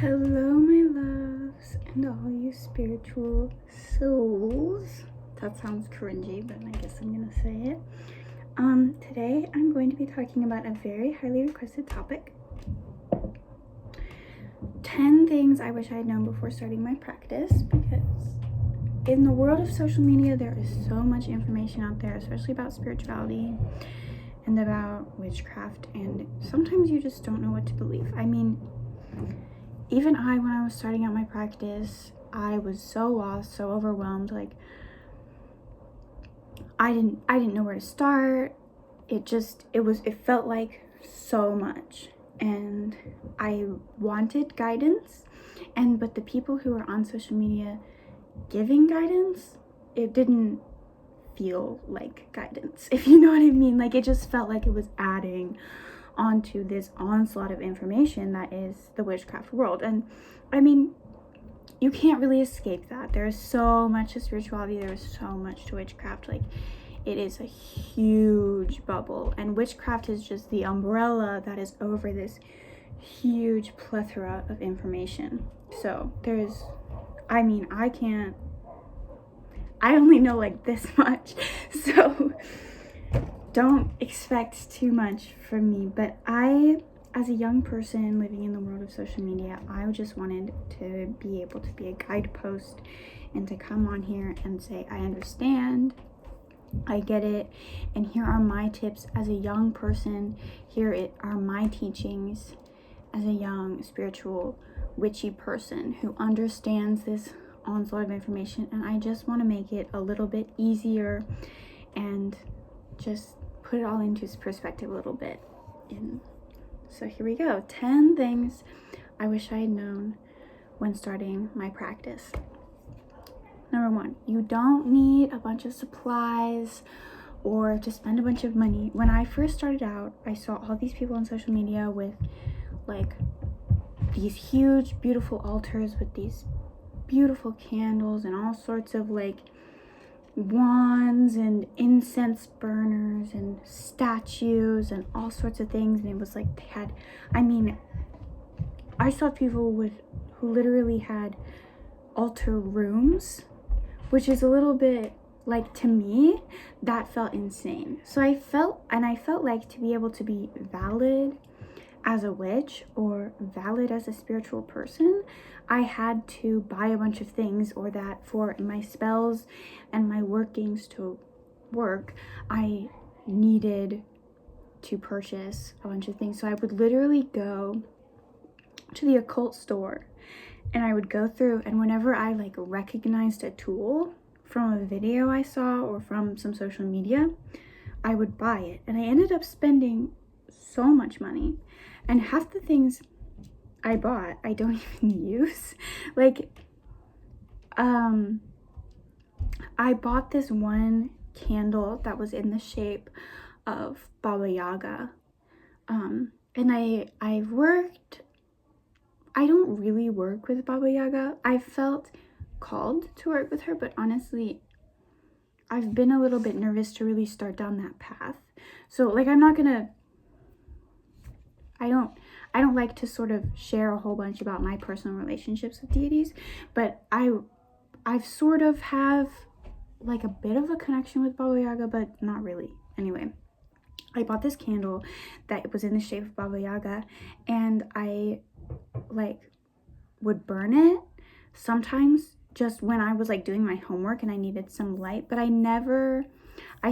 Hello, my loves, and all you spiritual souls. That sounds cringy, but I guess I'm gonna say it. Today I'm going to be talking about a very highly requested topic. 10 things I wish I had known before starting my practice, because in the world of social media, there is so much information out there, especially about spirituality and about witchcraft, and sometimes you just don't know what to believe. I mean, even when I was starting out my practice, I was so lost, so overwhelmed. Like, I didn't know where to start. It felt like so much, and I wanted guidance, but the people who were on social media giving guidance, it didn't feel like guidance, if you know what I mean. Like, it just felt like it was adding onto this onslaught of information that is the witchcraft world. And I mean, you can't really escape that. There is so much to spirituality, there is so much to witchcraft. Like, it is a huge bubble, and witchcraft is just the umbrella that is over this huge plethora of information. So I only know like this much, so don't expect too much from me. But as a young person living in the world of social media, I just wanted to be able to be a guidepost and to come on here and say, I understand, I get it, and here are my tips as a young person. Here are my teachings as a young spiritual witchy person who understands this onslaught of information, and I just want to make it a little bit easier and just put it all into perspective a little bit. And so here we go. 10 things I wish I had known when starting my practice. Number 1, you don't need a bunch of supplies or to spend a bunch of money. When I first started out, I saw all these people on social media with like these huge, beautiful altars with these beautiful candles and all sorts of like wands and incense burners and statues and all sorts of things. And it was like I saw people who literally had altar rooms, which is a little bit like, to me, that felt insane. So I felt like to be able to be valid as a witch or valid as a spiritual person, I had to buy a bunch of things, or that for my spells and my workings to work, I needed to purchase a bunch of things. So I would literally go to the occult store and I would go through, and whenever I like recognized a tool from a video I saw or from some social media, I would buy it. And I ended up spending so much money, and half the things I bought I don't even use. Like, I bought this one candle that was in the shape of Baba Yaga, and I don't really work with Baba Yaga. I felt called to work with her, but honestly, I've been a little bit nervous to really start down that path. So like, I don't like to sort of share a whole bunch about my personal relationships with deities, but I've sort of have like a bit of a connection with Baba Yaga, but not really. Anyway, I bought this candle that was in the shape of Baba Yaga, and I like would burn it sometimes just when I was like doing my homework and I needed some light, but I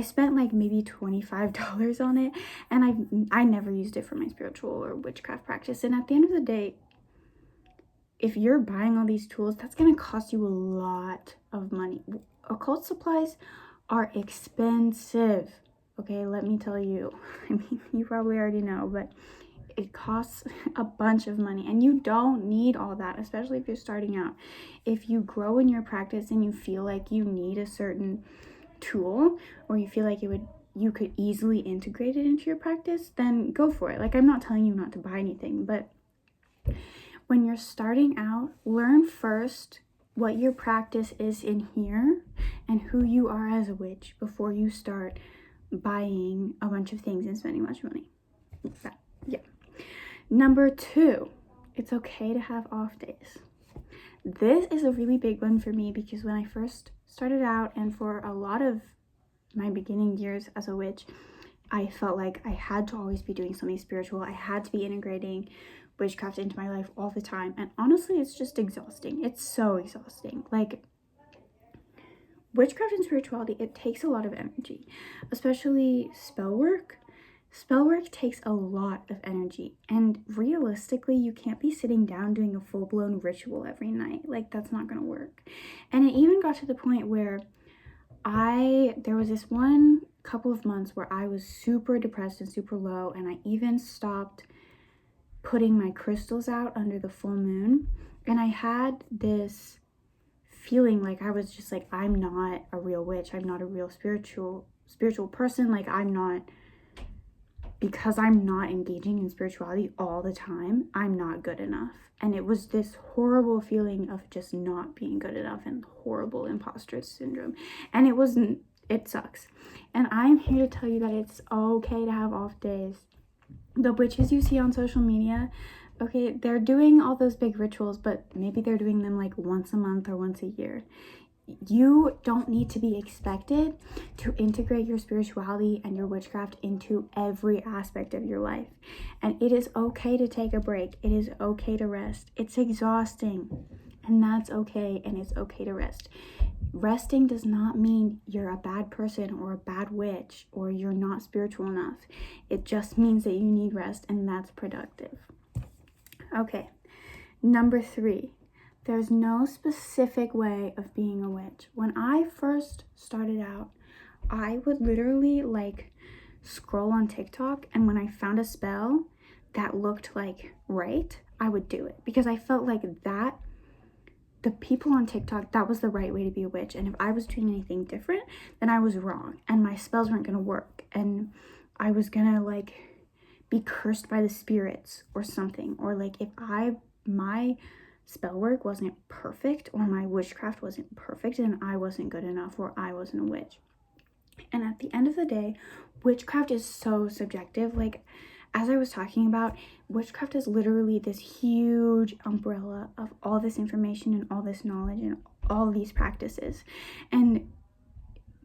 spent like maybe $25 on it, and I never used it for my spiritual or witchcraft practice. And at the end of the day, if you're buying all these tools, that's going to cost you a lot of money. Occult supplies are expensive. Okay, let me tell you. I mean, you probably already know, but it costs a bunch of money, and you don't need all that, especially if you're starting out. If you grow in your practice and you feel like you need a certain tool, or you feel like you could easily integrate it into your practice, then go for it. Like, I'm not telling you not to buy anything, but when you're starting out, learn first what your practice is in here and who you are as a witch before you start buying a bunch of things and spending much money. Yeah. Number 2, It's okay to have off days. This is a really big one for me because when I first started out, and for a lot of my beginning years as a witch, I felt like I had to always be doing something spiritual. I had to be integrating witchcraft into my life all the time. And honestly, it's just exhausting. It's so exhausting. Like, witchcraft and spirituality, it takes a lot of energy, especially spell work. Spell work takes a lot of energy, and realistically, you can't be sitting down doing a full-blown ritual every night. Like, that's not gonna work. And it even got to the point where there was this one couple of months where I was super depressed and super low, and I even stopped putting my crystals out under the full moon. And I had this feeling like I was just like, I'm not a real witch. I'm not a real spiritual person. Like, because I'm not engaging in spirituality all the time, I'm not good enough. And it was this horrible feeling of just not being good enough and horrible imposter syndrome. And it sucks. And I'm here to tell you that it's okay to have off days. The witches you see on social media, okay, they're doing all those big rituals, but maybe they're doing them like once a month or once a year. You don't need to be expected to integrate your spirituality and your witchcraft into every aspect of your life. And it is okay to take a break. It is okay to rest. It's exhausting, and that's okay, and it's okay to rest. Resting does not mean you're a bad person or a bad witch or you're not spiritual enough. It just means that you need rest, and that's productive. Okay, number 3. There's no specific way of being a witch. When I first started out, I would literally like scroll on TikTok, and when I found a spell that looked like right, I would do it because I felt like that the people on TikTok, that was the right way to be a witch. And if I was doing anything different, then I was wrong and my spells weren't gonna work and I was gonna like be cursed by the spirits or something. Or like if my spell work wasn't perfect or my witchcraft wasn't perfect, then I wasn't good enough or I wasn't a witch. And at the end of the day, witchcraft is so subjective. Like, as I was talking about, witchcraft is literally this huge umbrella of all this information and all this knowledge and all these practices. And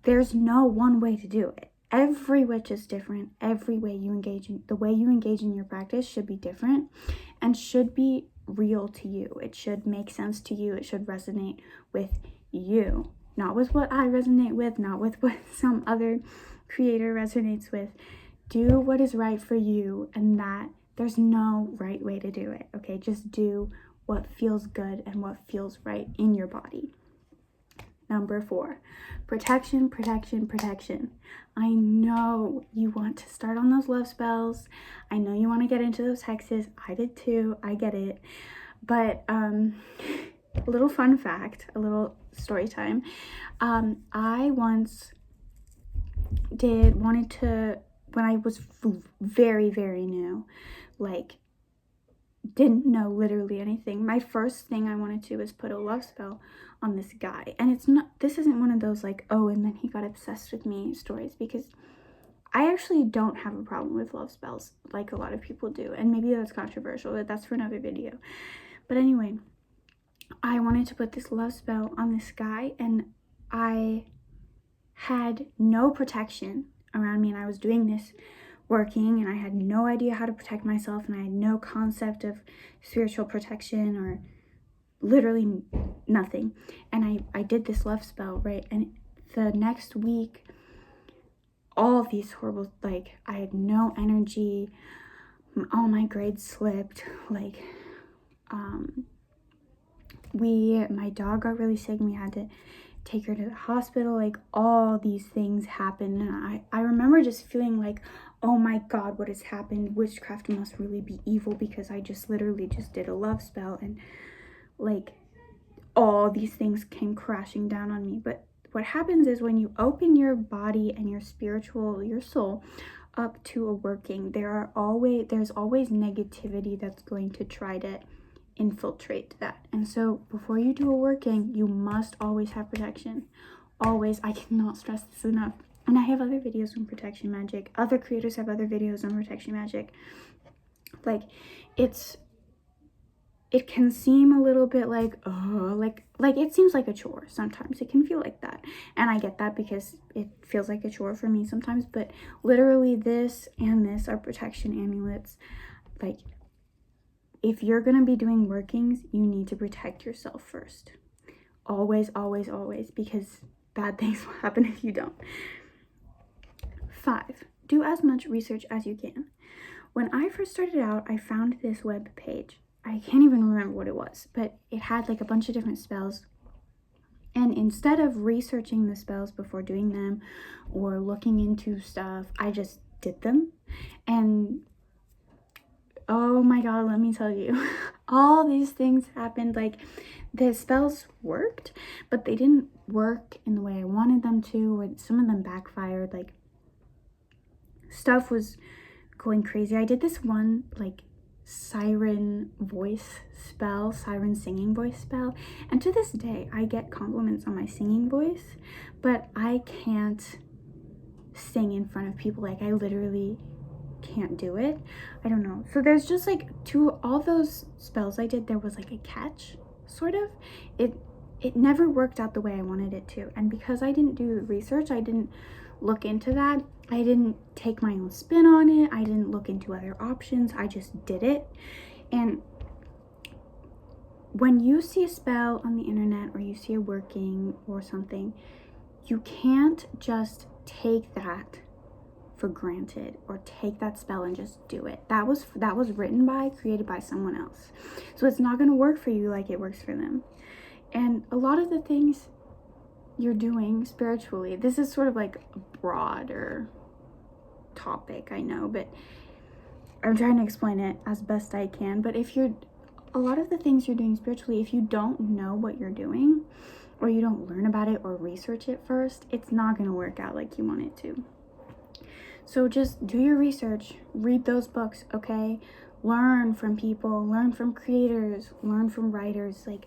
there's no one way to do it. Every witch is different. The way you engage in your practice should be different and should be real to you. It should make sense to you. It should resonate with you, not with what I resonate with, not with what some other creator resonates with. Do what is right for you, and that there's no right way to do it, okay? Just do what feels good and what feels right in your body. Number 4, protection, protection, protection. I know you want to start on those love spells. I know you want to get into those hexes. I did too. I get it. But a little fun fact, a little story time. I once wanted to, when I was very, very new, like didn't know literally anything, my first thing I wanted to was put a love spell on this guy. And this isn't one of those like, oh, and then he got obsessed with me stories, because I actually don't have a problem with love spells like a lot of people do. And maybe that's controversial, but that's for another video. But anyway, I wanted to put this love spell on this guy, and I had no protection around me, and I was doing this working, and I had no idea how to protect myself, and I had no concept of spiritual protection or literally nothing. And I did this love spell, right? And the next week, all of these horrible, like, I had no energy, all my grades slipped, like, my dog got really sick, and we had to take her to the hospital. Like, all these things happened, and I remember just feeling like, oh my god, what has happened? Witchcraft must really be evil, because I just literally just did a love spell, and like all these things came crashing down on me. But what happens is when you open your body and your soul up to a working, there's always negativity that's going to try to infiltrate that. And so before you do a working, you must always have protection. Always. I cannot stress this enough. And I have other videos on protection magic. Other creators have other videos on protection magic. Like, it's it can seem a little bit like, oh, like it seems like a chore sometimes. It can feel like that. And I get that because it feels like a chore for me sometimes. But literally this and this are protection amulets. Like, if you're going to be doing workings, you need to protect yourself first. Always, always, always. Because bad things will happen if you don't. 5, do as much research as you can. When I first started out, I found this web page. I can't even remember what it was, but it had like a bunch of different spells. And instead of researching the spells before doing them or looking into stuff, I just did them. And oh my god, let me tell you, all these things happened. Like, the spells worked, but they didn't work in the way I wanted them to, or some of them backfired. Like, stuff was going crazy. I did this one like siren voice spell, siren singing voice spell, and to this day I get compliments on my singing voice, but I can't sing in front of people. Like, I literally can't do it. I don't know. So there's just like, to all those spells I did, there was like a catch, sort of. It never worked out the way I wanted it to, and because I didn't do the research, I didn't look into that, I didn't take my own spin on it, I didn't look into other options, I just did it. And when you see a spell on the internet or you see a working or something, you can't just take that for granted or take that spell and just do it. That was created by someone else. So it's not going to work for you like it works for them. And a lot of the things you're doing spiritually, this is sort of like a broader topic, I know, but I'm trying to explain it as best I can. But a lot of the things you're doing spiritually, if you don't know what you're doing, or you don't learn about it or research it first, it's not going to work out like you want it to. So just do your research, read those books, okay? Learn from people, learn from creators, learn from writers. Like,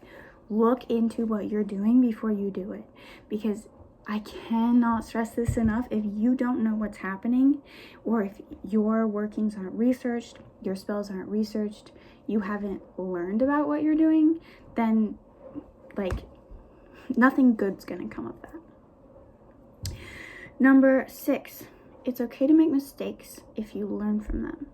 look into what you're doing before you do it, because I cannot stress this enough. If you don't know what's happening, or if your workings aren't researched, your spells aren't researched, you haven't learned about what you're doing, then like, nothing good's gonna come of that. Number 6, it's okay to make mistakes if you learn from them.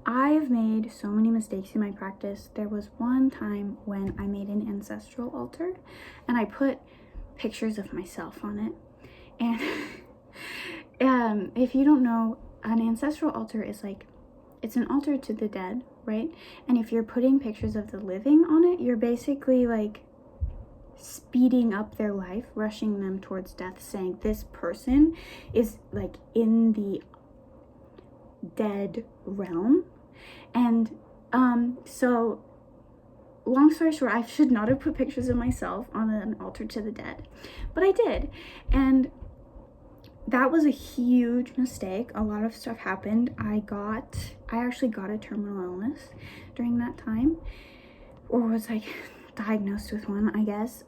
I've made so many mistakes in my practice. There was one time when I made an ancestral altar and I put pictures of myself on it. And if you don't know, an ancestral altar is like, it's an altar to the dead, right? And if you're putting pictures of the living on it, you're basically like speeding up their life, rushing them towards death, saying this person is like in the dead realm. And so long story short, I should not have put pictures of myself on an altar to the dead, but I did, and that was a huge mistake. A lot of stuff happened. I actually got a terminal illness during that time, or was like diagnosed with one, I guess.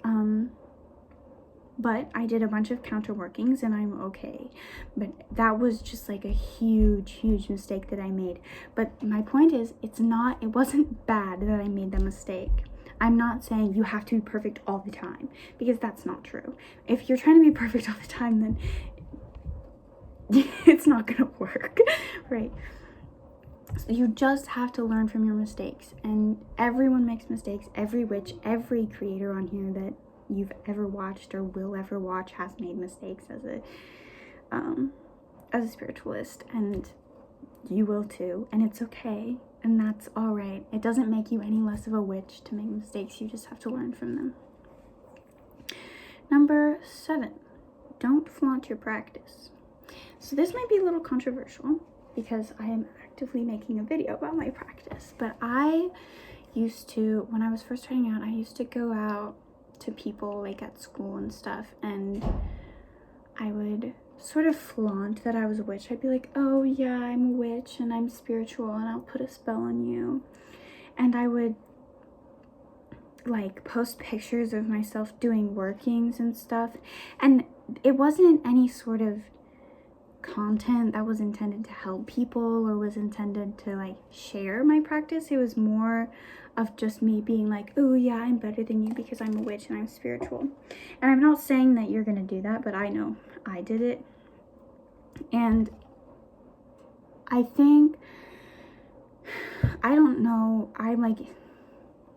But I did a bunch of counter workings and I'm okay. But that was just like a huge, huge mistake that I made. But my point is, it wasn't bad that I made the mistake. I'm not saying you have to be perfect all the time, because that's not true. If you're trying to be perfect all the time, then it's not gonna work, right? So you just have to learn from your mistakes, and everyone makes mistakes. Every creator on here that you've ever watched or will ever watch has made mistakes as a spiritualist, and you will too, and it's okay, and that's all right. It doesn't make you any less of a witch to make mistakes. You just have to learn from them. Number 7, don't flaunt your practice. So this might be a little controversial because I am actively making a video about my practice, but I used to, when I was first starting out, I used to go out to people like at school and stuff, and I would sort of flaunt that I was a witch. I'd be like, oh yeah, I'm a witch and I'm spiritual and I'll put a spell on you. And I would like post pictures of myself doing workings and stuff, and it wasn't any sort of content that was intended to help people or was intended to like share my practice. It was more of just me being like, oh yeah, I'm better than you because I'm a witch and I'm spiritual. And I'm not saying that you're gonna do that, but I know I did it. And I think, I don't know, I'm like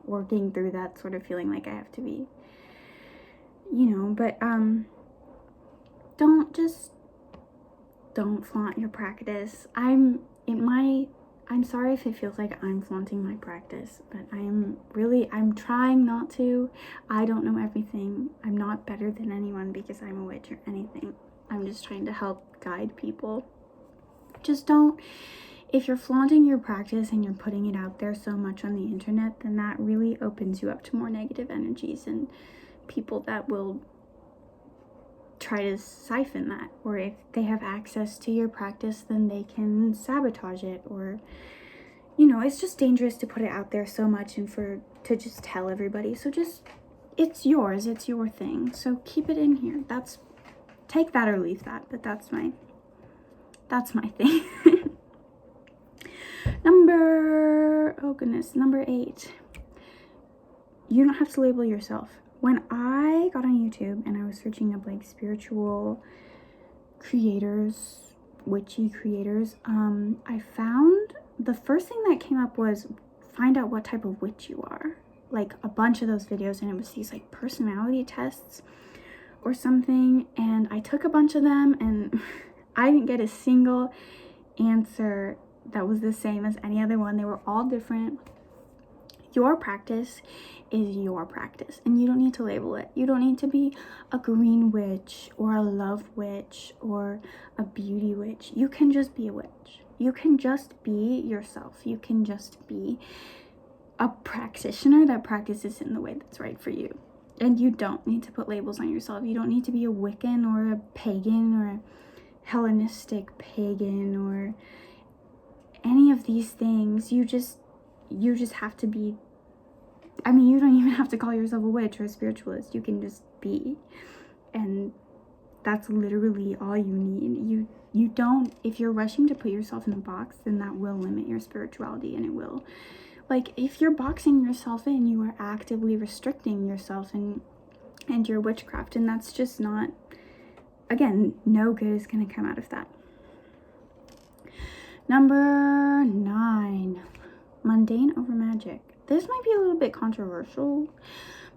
working through that sort of feeling like I have to be, but don't flaunt your practice. I'm sorry if it feels like I'm flaunting my practice, but I'm trying not to. I don't know everything. I'm not better than anyone because I'm a witch or anything. I'm just trying to help guide people. Just don't, if you're flaunting your practice and you're putting it out there so much on the internet, then that really opens you up to more negative energies and people that will try to siphon that, or if they have access to your practice, then they can sabotage it, or it's just dangerous to put it out there so much and to just tell everybody. So just, it's yours, it's your thing, so keep it in here. Take that or leave that, but that's my thing. Number 8, you don't have to label yourself. When I got on YouTube and I was searching up like spiritual creators, witchy creators, I found the first thing that came up was find out what type of witch you are. Like a bunch of those videos, and it was these like personality tests or something, and I took a bunch of them and I didn't get a single answer that was the same as any other one. They were all different. Your practice is your practice, and you don't need to label it. You don't need to be a green witch or a love witch or a beauty witch. You can just be a witch. You can just be yourself. You can just be a practitioner that practices in the way that's right for you. And you don't need to put labels on yourself. You don't need to be a Wiccan or a pagan or a Hellenistic pagan or any of these things. You just have to be, you don't even have to call yourself a witch or a spiritualist. You can just be, and that's literally all you need. You don't, if you're rushing to put yourself in a box, then that will limit your spirituality, and it will, like, if you're boxing yourself in, you are actively restricting yourself and your witchcraft, and that's just not, again, no good is going to come out of that. Number 9, mundane over magic. This might be a little bit controversial,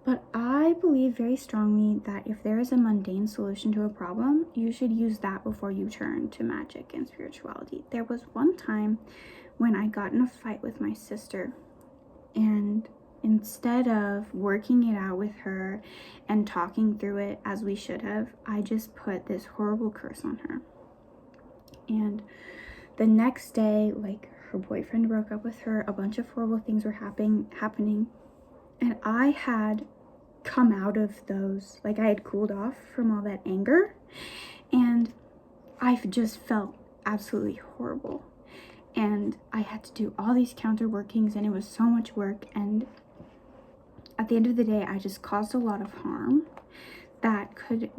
but I believe very strongly that if there is a mundane solution to a problem, you should use that before you turn to magic and spirituality. There was one time when I got in a fight with my sister, and instead of working it out with her and talking through it as we should have, I just put this horrible curse on her. And the next day, like, her boyfriend broke up with her, a bunch of horrible things were happening, and I had come out of those, like, I had cooled off from all that anger, and I've just felt absolutely horrible, and I had to do all these counter workings, and it was so much work, and at the end of the day, I just caused a lot of harm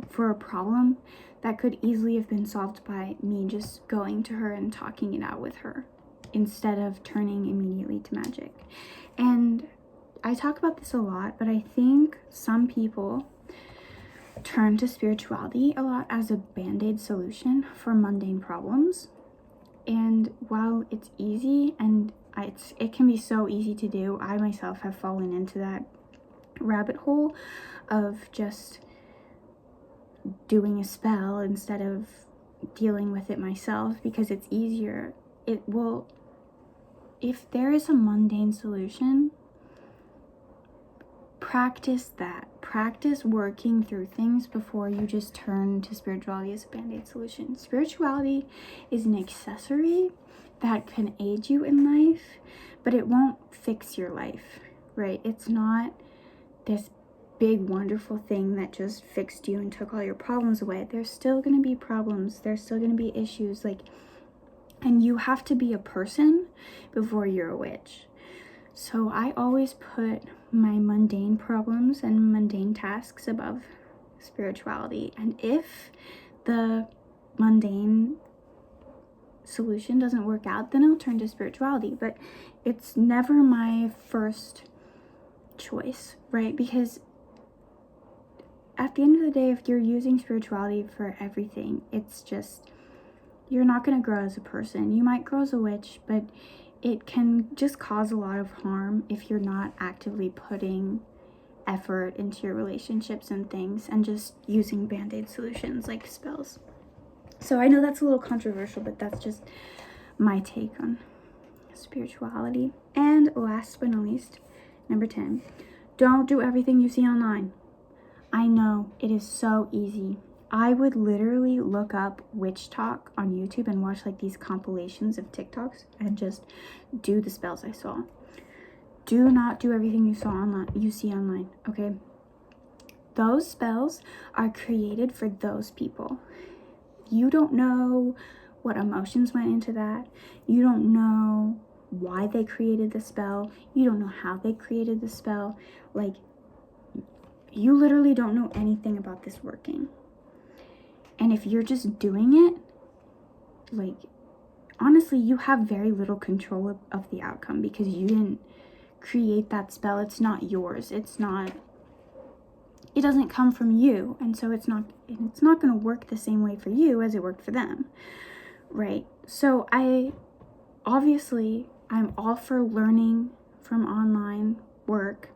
for a problem that could easily have been solved by me just going to her and talking it out with her instead of turning immediately to magic. And I talk about this a lot, but I think some people turn to spirituality a lot as a band-aid solution for mundane problems. And while it's easy and it can be so easy to do, I myself have fallen into that rabbit hole of just doing a spell instead of dealing with it myself because it's easier. If there is a mundane solution, practice that. Practice working through things before you just turn to spirituality as a band-aid solution. Spirituality is an accessory that can aid you in life, but it won't fix your life, right? It's not this big, wonderful thing that just fixed you and took all your problems away. There's still going to be problems. There's still going to be issues, and you have to be a person before you're a witch. So I always put my mundane problems and mundane tasks above spirituality. And if the mundane solution doesn't work out, then I'll turn to spirituality. But it's never my first choice, right? Because at the end of the day, if you're using spirituality for everything, it's just, you're not going to grow as a person. You might grow as a witch, but it can just cause a lot of harm if you're not actively putting effort into your relationships and things and just using band-aid solutions like spells. So I know that's a little controversial, but that's just my take on spirituality. And last but not least, number 10, don't do everything you see online. I know it is so easy. I would literally look up witch talk on YouTube and watch like these compilations of TikToks and just do the spells I saw. Do not do everything you see online, okay? Those spells are created for those people. You don't know what emotions went into that. You don't know why they created the spell. You don't know how they created the spell. Like, you literally don't know anything about this working. And if you're just doing it, like, honestly, you have very little control of the outcome because you didn't create that spell. It's not yours. It doesn't come from you. And so it's not going to work the same way for you as it worked for them, right? So I'm all for learning from online work.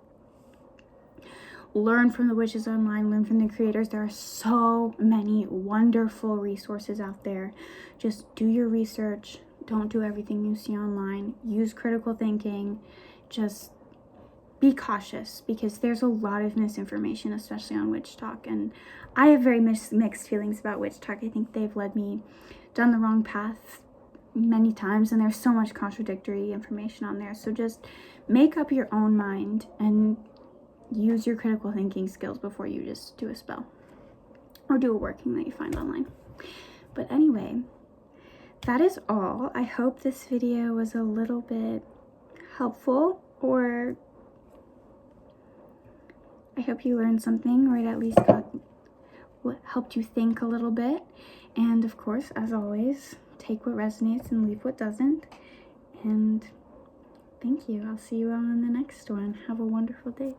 Learn from the witches online, learn from the creators. There are so many wonderful resources out there. Just do your research. Don't do everything you see online. Use critical thinking. Just be cautious because there's a lot of misinformation, especially on witch talk. And I have very mixed feelings about witch talk. I think they've led me down the wrong path many times, and there's so much contradictory information on there. So just make up your own mind and use your critical thinking skills before you just do a spell or do a working that you find online. But anyway, that is all. I hope this video was a little bit helpful, or I hope you learned something, or it at least helped you think a little bit. And of course, as always, take what resonates and leave what doesn't. And thank you. I'll see you all in the next one. Have a wonderful day.